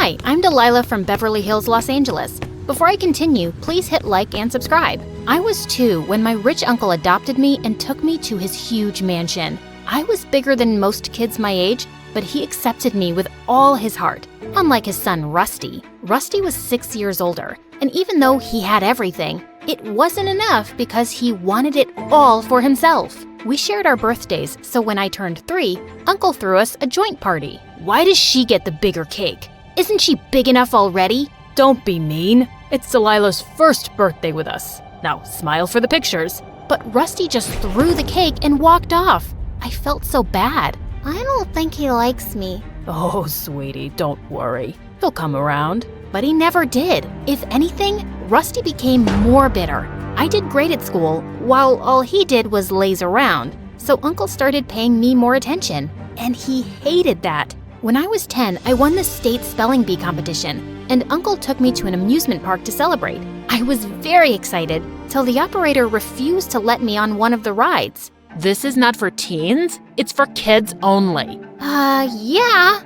Hi, I'm Delilah from Beverly Hills, Los Angeles. Before I continue, please hit like and subscribe. I was 2 when my rich uncle adopted me and took me to his huge mansion. I was bigger than most kids my age, but he accepted me with all his heart. Unlike his son, Rusty. Rusty was 6 years older, and even though he had everything, it wasn't enough because he wanted it all for himself. We shared our birthdays, so when I turned 3, Uncle threw us a joint party. Why does she get the bigger cake? Isn't she big enough already? Don't be mean. It's Delilah's first birthday with us. Now, smile for the pictures. But Rusty just threw the cake and walked off. I felt so bad. I don't think he likes me. Oh, sweetie, don't worry. He'll come around. But he never did. If anything, Rusty became more bitter. I did great at school, while all he did was laze around. So Uncle started paying me more attention, and he hated that. When I was 10, I won the state spelling bee competition, and Uncle took me to an amusement park to celebrate. I was very excited, till the operator refused to let me on one of the rides. This is not for teens. It's for kids only. Yeah.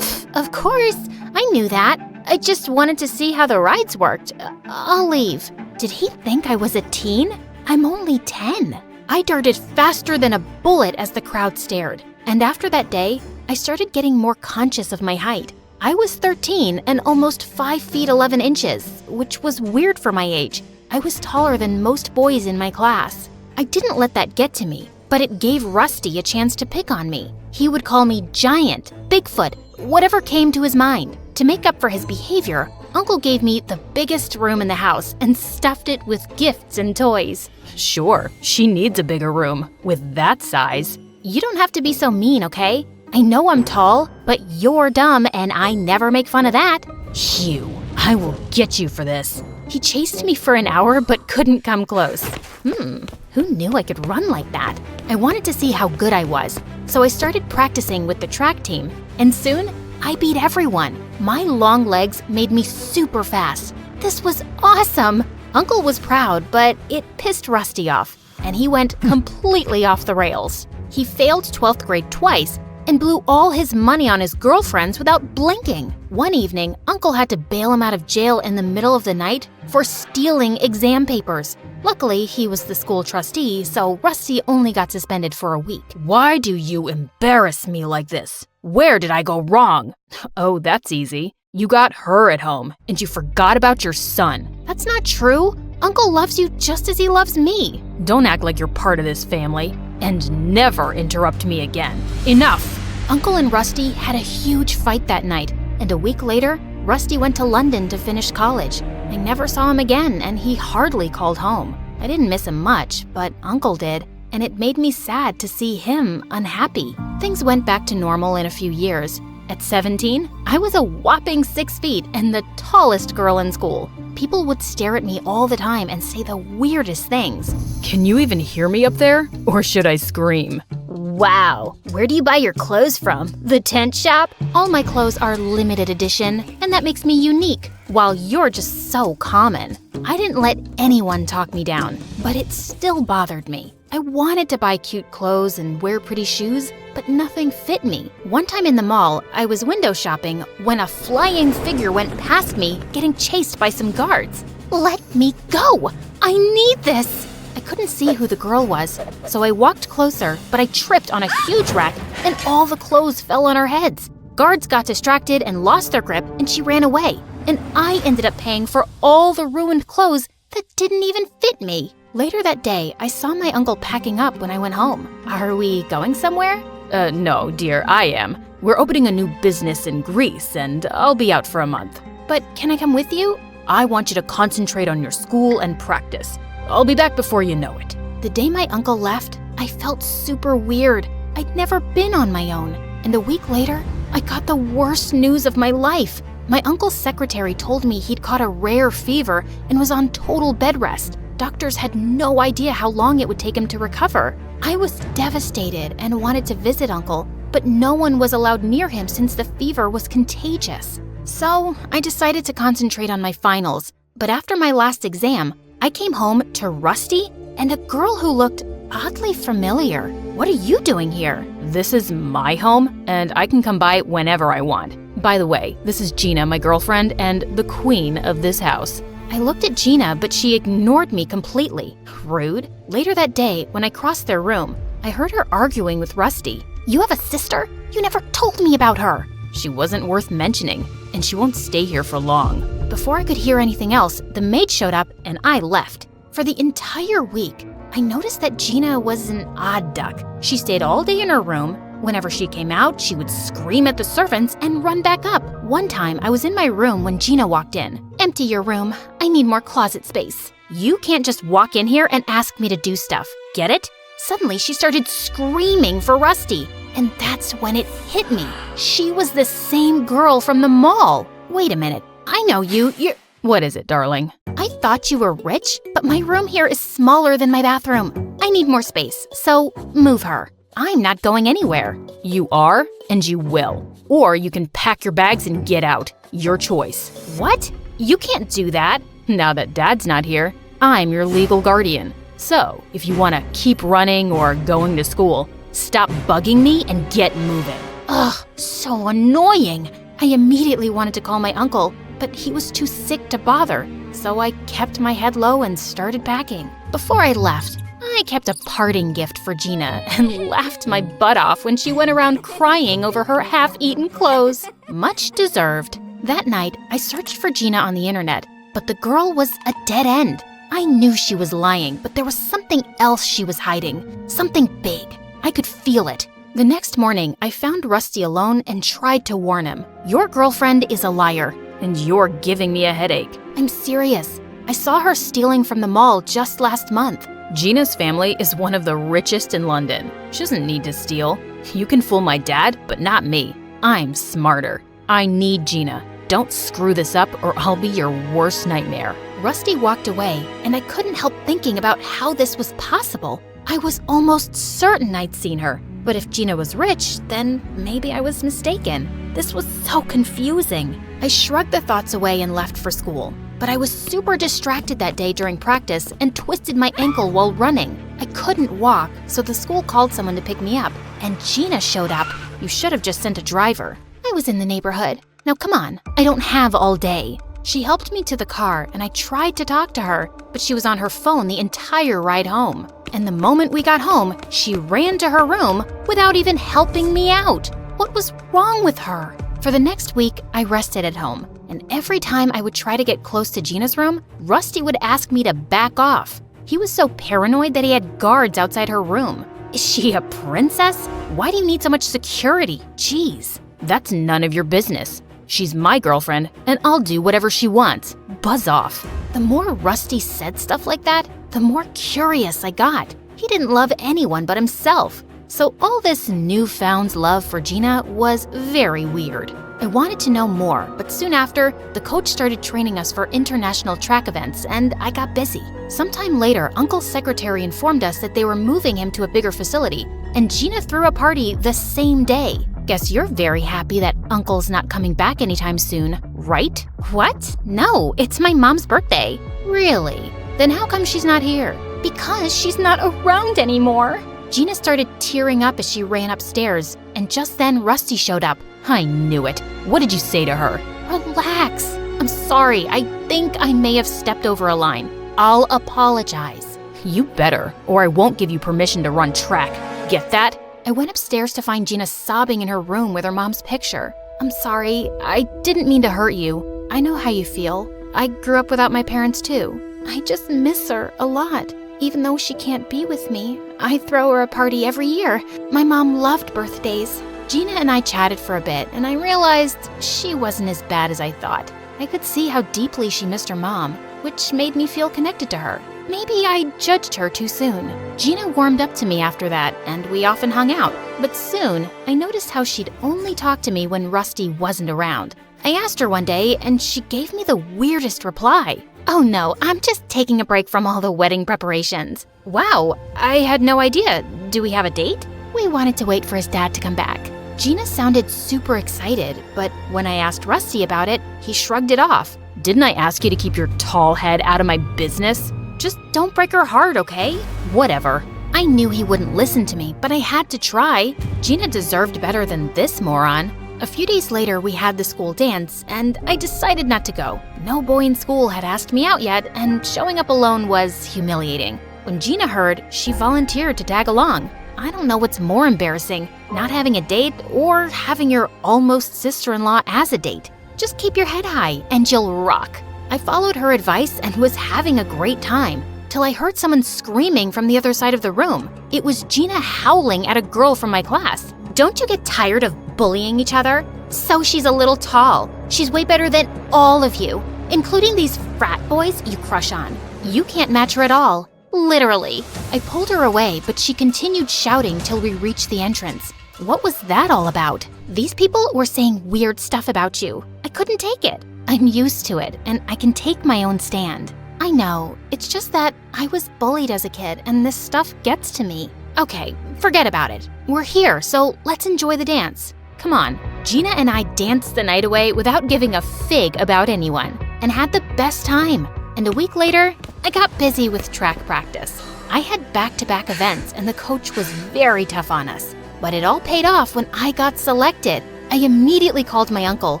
Of course. I knew that. I just wanted to see how the rides worked. I'll leave. Did he think I was a teen? I'm only 10. I darted faster than a bullet as the crowd stared. And after that day, I started getting more conscious of my height. I was 13 and almost 5 feet 11 inches, which was weird for my age. I was taller than most boys in my class. I didn't let that get to me, but it gave Rusty a chance to pick on me. He would call me Giant, Bigfoot, whatever came to his mind. To make up for his behavior, Uncle gave me the biggest room in the house and stuffed it with gifts and toys. Sure, she needs a bigger room. With that size. You don't have to be so mean, okay? I know I'm tall, but you're dumb and I never make fun of that. Hugh, I will get you for this. He chased me for an hour but couldn't come close. Who knew I could run like that? I wanted to see how good I was, so I started practicing with the track team, and soon I beat everyone. My long legs made me super fast. This was awesome! Uncle was proud, but it pissed Rusty off, and he went completely off the rails. He failed 12th grade twice and blew all his money on his girlfriends without blinking. One evening, Uncle had to bail him out of jail in the middle of the night for stealing exam papers. Luckily, he was the school trustee, so Rusty only got suspended for a week. Why do you embarrass me like this? Where did I go wrong? Oh, that's easy. You got her at home, and you forgot about your son. That's not true. Uncle loves you just as he loves me. Don't act like you're part of this family, and never interrupt me again. Enough! Uncle and Rusty had a huge fight that night, and a week later, Rusty went to London to finish college. I never saw him again, and he hardly called home. I didn't miss him much, but Uncle did, and it made me sad to see him unhappy. Things went back to normal in a few years. At 17, I was a whopping 6 feet and the tallest girl in school. People would stare at me all the time and say the weirdest things. Can you even hear me up there? Or should I scream? Wow, where do you buy your clothes from? The tent shop? All my clothes are limited edition, and that makes me unique, while you're just so common. I didn't let anyone talk me down, but it still bothered me. I wanted to buy cute clothes and wear pretty shoes, but nothing fit me. One time in the mall, I was window shopping when a flying figure went past me, getting chased by some guards. Let me go! I need this! I couldn't see who the girl was, so I walked closer, but I tripped on a huge rack and all the clothes fell on our heads. Guards got distracted and lost their grip, and she ran away. And I ended up paying for all the ruined clothes that didn't even fit me. Later that day, I saw my uncle packing up when I went home. Are we going somewhere? No, dear, I am. We're opening a new business in Greece, and I'll be out for a month. But can I come with you? I want you to concentrate on your school and practice. I'll be back before you know it. The day my uncle left, I felt super weird. I'd never been on my own. And a week later, I got the worst news of my life. My uncle's secretary told me he'd caught a rare fever and was on total bed rest. Doctors had no idea how long it would take him to recover. I was devastated and wanted to visit Uncle, but no one was allowed near him since the fever was contagious. So I decided to concentrate on my finals. But after my last exam, I came home to Rusty and a girl who looked oddly familiar. What are you doing here? This is my home, and I can come by whenever I want. By the way, this is Gina, my girlfriend, and the queen of this house. I looked at Gina, but she ignored me completely. Rude. Later that day, when I crossed their room, I heard her arguing with Rusty. You have a sister? You never told me about her. She wasn't worth mentioning, and she won't stay here for long. Before I could hear anything else, the maid showed up and I left. For the entire week, I noticed that Gina was an odd duck. She stayed all day in her room. Whenever she came out, she would scream at the servants and run back up. One time, I was in my room when Gina walked in. Empty your room. I need more closet space. You can't just walk in here and ask me to do stuff. Get it? Suddenly, she started screaming for Rusty. And that's when it hit me. She was the same girl from the mall. Wait a minute. I know you. You're... What is it, darling? I thought you were rich, but my room here is smaller than my bathroom. I need more space, so move her. I'm not going anywhere. You are, and you will. Or you can pack your bags and get out. Your choice. What? You can't do that. Now that Dad's not here, I'm your legal guardian. So, if you want to keep running or going to school, stop bugging me and get moving. Ugh, so annoying. I immediately wanted to call my uncle, but he was too sick to bother, so I kept my head low and started packing. Before I left, I kept a parting gift for Gina and laughed my butt off when she went around crying over her half-eaten clothes. Much deserved. That night, I searched for Gina on the internet, but the girl was a dead end. I knew she was lying, but there was something else she was hiding. Something big. I could feel it. The next morning, I found Rusty alone and tried to warn him. Your girlfriend is a liar. And you're giving me a headache. I'm serious. I saw her stealing from the mall just last month. Gina's family is one of the richest in London. She doesn't need to steal. You can fool my dad, but not me. I'm smarter. I need Gina. Don't screw this up or I'll be your worst nightmare. Rusty walked away, and I couldn't help thinking about how this was possible. I was almost certain I'd seen her. But if Gina was rich, then maybe I was mistaken. This was so confusing. I shrugged the thoughts away and left for school. But I was super distracted that day during practice and twisted my ankle while running. I couldn't walk, so the school called someone to pick me up. And Gina showed up. You should have just sent a driver. I was in the neighborhood. Now come on, I don't have all day. She helped me to the car and I tried to talk to her, but she was on her phone the entire ride home. And the moment we got home, she ran to her room without even helping me out. What was wrong with her? For the next week, I rested at home. And every time I would try to get close to Gina's room, Rusty would ask me to back off. He was so paranoid that he had guards outside her room. Is she a princess? Why do you need so much security? Jeez. That's none of your business. She's my girlfriend, and I'll do whatever she wants. Buzz off. The more Rusty said stuff like that, the more curious I got. He didn't love anyone but himself. So all this newfound love for Gina was very weird. I wanted to know more, but soon after, the coach started training us for international track events, and I got busy. Sometime later, Uncle's secretary informed us that they were moving him to a bigger facility, and Gina threw a party the same day. Guess you're very happy that Uncle's not coming back anytime soon, right? What? No, it's my mom's birthday. Really? Then how come she's not here? Because she's not around anymore. Gina started tearing up as she ran upstairs, and just then Rusty showed up. I knew it. What did you say to her? Relax. I'm sorry. I think I may have stepped over a line. I'll apologize. You better, or I won't give you permission to run track. Get that? I went upstairs to find Gina sobbing in her room with her mom's picture. I'm sorry. I didn't mean to hurt you. I know how you feel. I grew up without my parents too. I just miss her a lot. Even though she can't be with me, I throw her a party every year. My mom loved birthdays. Gina and I chatted for a bit, and I realized she wasn't as bad as I thought. I could see how deeply she missed her mom, which made me feel connected to her. Maybe I judged her too soon. Gina warmed up to me after that, and we often hung out. But soon, I noticed how she'd only talk to me when Rusty wasn't around. I asked her one day, and she gave me the weirdest reply. Oh no, I'm just taking a break from all the wedding preparations. Wow, I had no idea. Do we have a date? We wanted to wait for his dad to come back. Gina sounded super excited, but when I asked Rusty about it, he shrugged it off. Didn't I ask you to keep your tall head out of my business? Just don't break her heart, okay? Whatever. I knew he wouldn't listen to me, but I had to try. Gina deserved better than this moron. A few days later, we had the school dance, and I decided not to go. No boy in school had asked me out yet, and showing up alone was humiliating. When Gina heard, she volunteered to tag along. I don't know what's more embarrassing, not having a date or having your almost sister-in-law as a date. Just keep your head high and you'll rock. I followed her advice and was having a great time, till I heard someone screaming from the other side of the room. It was Gina howling at a girl from my class. Don't you get tired of bullying each other? So she's a little tall. She's way better than all of you, including these frat boys you crush on. You can't match her at all. Literally. I pulled her away, but she continued shouting till we reached the entrance. What was that all about? These people were saying weird stuff about you. I couldn't take it. I'm used to it, and I can take my own stand. I know, it's just that I was bullied as a kid, and this stuff gets to me. Okay, forget about it. We're here, so let's enjoy the dance. Come on. Gina and I danced the night away without giving a fig about anyone, and had the best time. And a week later, I got busy with track practice. I had back-to-back events, and the coach was very tough on us. But it all paid off when I got selected. I immediately called my uncle,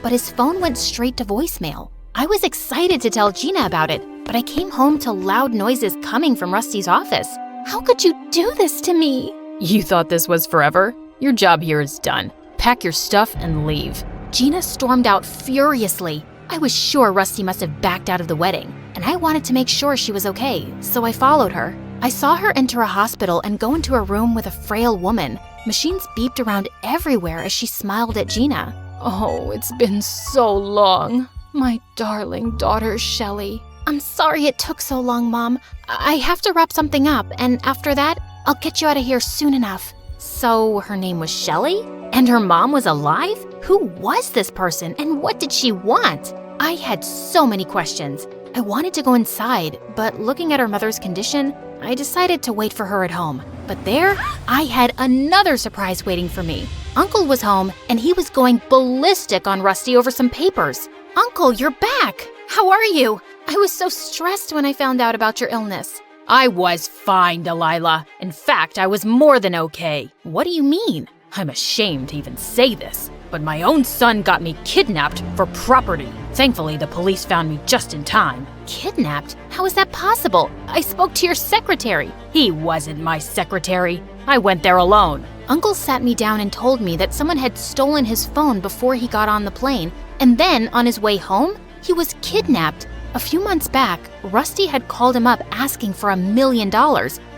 but his phone went straight to voicemail. I was excited to tell Gina about it, but I came home to loud noises coming from Rusty's office. How could you do this to me? You thought this was forever? Your job here is done. Pack your stuff and leave. Gina stormed out furiously. I was sure Rusty must have backed out of the wedding, and I wanted to make sure she was okay, so I followed her. I saw her enter a hospital and go into a room with a frail woman. Machines beeped around everywhere as she smiled at Gina. Oh, it's been so long. My darling daughter, Shelley. I'm sorry it took so long, Mom. I have to wrap something up, and after that, I'll get you out of here soon enough. So her name was Shelley? And her mom was alive? Who was this person, and what did she want? I had so many questions. I wanted to go inside, but looking at her mother's condition, I decided to wait for her at home. But there, I had another surprise waiting for me. Uncle was home, and he was going ballistic on Rusty over some papers. Uncle, you're back! How are you? I was so stressed when I found out about your illness. I was fine, Delilah. In fact, I was more than okay. What do you mean? I'm ashamed to even say this, but my own son got me kidnapped for property. Thankfully, the police found me just in time. Kidnapped? How is that possible? I spoke to your secretary. He wasn't my secretary. I went there alone. Uncle sat me down and told me that someone had stolen his phone before he got on the plane, and then on his way home, he was kidnapped. A few months back, Rusty had called him up asking for $1 million,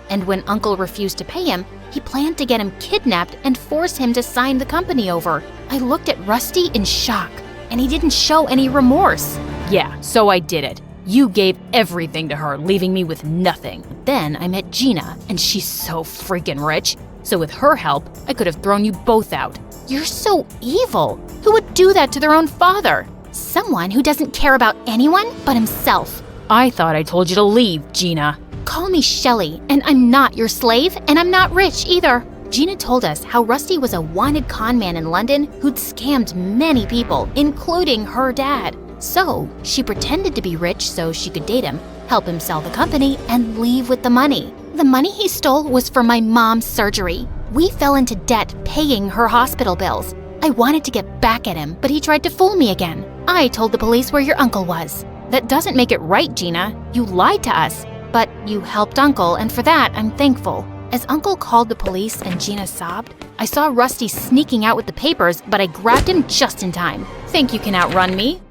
and when Uncle refused to pay him, he planned to get him kidnapped and force him to sign the company over. I looked at Rusty in shock, and he didn't show any remorse. Yeah, so I did it. You gave everything to her, leaving me with nothing. Then I met Gina, And she's so freaking rich. So with her help, I could have thrown you both out. You're so evil. Who would do that to their own father? Someone who doesn't care about anyone but himself. I thought I told you to leave, Gina. Call me Shelley, and I'm not your slave, and I'm not rich either. Gina told us how Rusty was a wanted con man in London who'd scammed many people, including her dad. So she pretended to be rich so she could date him, help him sell the company, and leave with the money. The money he stole was for my mom's surgery. We fell into debt paying her hospital bills. I wanted to get back at him, but he tried to fool me again. I told the police where your uncle was. That doesn't make it right, Gina. You lied to us. But you helped Uncle, and for that, I'm thankful. As Uncle called the police and Gina sobbed, I saw Rusty sneaking out with the papers, but I grabbed him just in time. Think you can outrun me?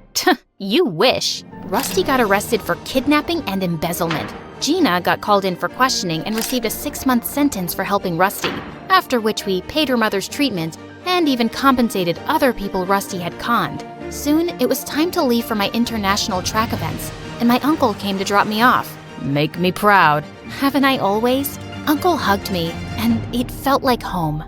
You wish. Rusty got arrested for kidnapping and embezzlement. Gina got called in for questioning and received a 6-month sentence for helping Rusty, after which we paid her mother's treatment and even compensated other people Rusty had conned. Soon, it was time to leave for my international track events, and my uncle came to drop me off. Make me proud. Haven't I always? Uncle hugged me, and it felt like home.